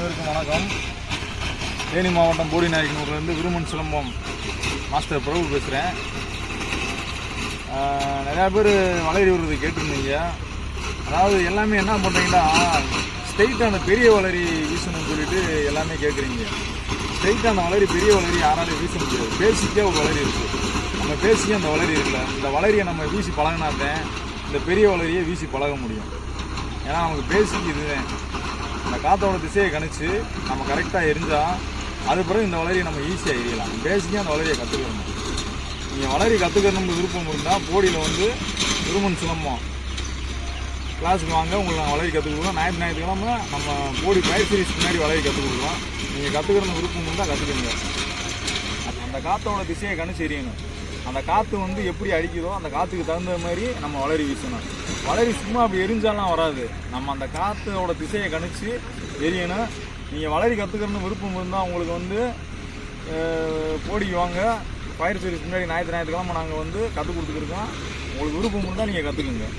அனைவருக்கும் வணக்கம். தேனி மாவட்டம் போடிநாயக்கனூர்லேருந்து விருமன் சிலம்பம் மாஸ்டர் பிரபு பேசுகிறேன். நிறையா பேர் வளரி விடுறது கேட்டிருந்தீங்க. அதாவது எல்லாமே என்ன பண்ணுறீங்கன்னா, ஸ்ட்ரெயிட்டாக அந்த பெரிய வளரி வீசணும்னு சொல்லிட்டு எல்லாமே கேட்குறீங்க. ஸ்ட்ரெயிட்டாக அந்த வளரி பெரிய வளரி யாராலையும் வீச முடியாது. பேசிக்கே ஒரு வளரி இருக்குது. நம்ம பேசிக்கே அந்த வளரி இருக்குல்ல, இந்த வளரியை நம்ம வீசி பழகினாத்தேன் இந்த பெரிய வளரியை வீசி பழக முடியும். ஏன்னா நமக்கு பேசிக்கு இதுதான். அந்த காற்றோட திசையை கணிச்சு நம்ம கரெக்டாக எரிஞ்சால் அது பிறகு இந்த வளரியை நம்ம ஈஸியாக எரியலாம். பேசிக்காக அந்த வளரியை கற்றுக்கணும். நீங்கள் வளரி கற்றுக்கணும்னு விருப்பம் இருந்தால் போடியில் வந்து விருமன் சிலம்பம் கிளாஸுக்கு வாங்க. உங்களுக்கு நான் வளரி கற்றுக் கொடுக்குறோம். ஞாயிற்றுக்கிழமை நம்ம போடி பயிர் சீரிஸ் முன்னாடி வளரி கற்றுக் கொடுக்குறோம். நீங்கள் கற்றுக்கணும்னு விருப்பம் இருந்தால் கற்றுக்குங்க. அந்த காற்றோட திசையை கணிச்சு எரியணும். அந்த காற்று வந்து எப்படி அடிக்குதோ அந்த காற்றுக்கு தகுந்த மாதிரி நம்ம வளரி வீசணும். வளரி சும்மா அப்படி எரிஞ்சாலாம் வராது. நம்ம அந்த காற்றோட திசையை கணிச்சு எரியணும். நீங்கள் வளரி கற்றுக்கணும்னு விருப்பம் இருந்தால் உங்களுக்கு வந்து போடிக்கு வாங்க. பயிர் சீரிஸ் முன்னாடி ஞாயிற்றுக்கிழமை நாங்கள் வந்து கற்றுக் கொடுத்துருக்கோம். உங்களுக்கு விருப்பம் இருந்தால் நீங்கள் கற்றுக்குங்க.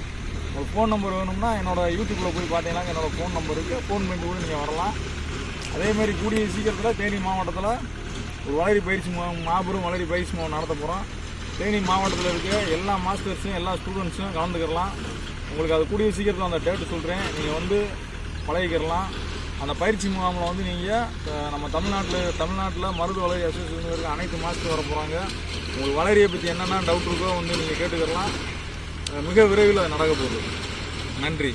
உங்களுக்கு ஃபோன் நம்பர் வேணும்னா என்னோடய யூடியூப்பில் போய் பார்த்தீங்கன்னா என்னோடய ஃபோன் நம்பர் இருக்குது. ஃபோன் பண்ணிட்டு கூட நீங்கள் வரலாம். அதேமாதிரி கூடிய சீக்கிரத்தில் தேனி மாவட்டத்தில் ஒரு வளரி பயிற்சி மாபெரும் வளரி பயிற்சி முகாம் நடத்த போகிறோம். தேனி மாவட்டத்தில் இருக்க எல்லா மாஸ்டர்ஸும் எல்லா ஸ்டூடெண்ட்ஸும் கலந்துக்கிறலாம். உங்களுக்கு அது கூடிய சீக்கிரத்தில் அந்த டேட்டு சொல்கிறேன். நீங்கள் வந்து பழகிக்கிறலாம். அந்த பயிற்சி முகாமில் வந்து நீங்கள் நம்ம தமிழ்நாட்டில் மருது வளரி அசோசியேஷன் இருக்க அனைத்து மாஸ்டர் வர போகிறாங்க. உங்களுக்கு வளரியை பற்றி என்னென்ன டவுட் இருக்கோ வந்து நீங்கள் கேட்டுக்கிறலாம். மிக விரைவில் அது நடக்க போகுது. நன்றி.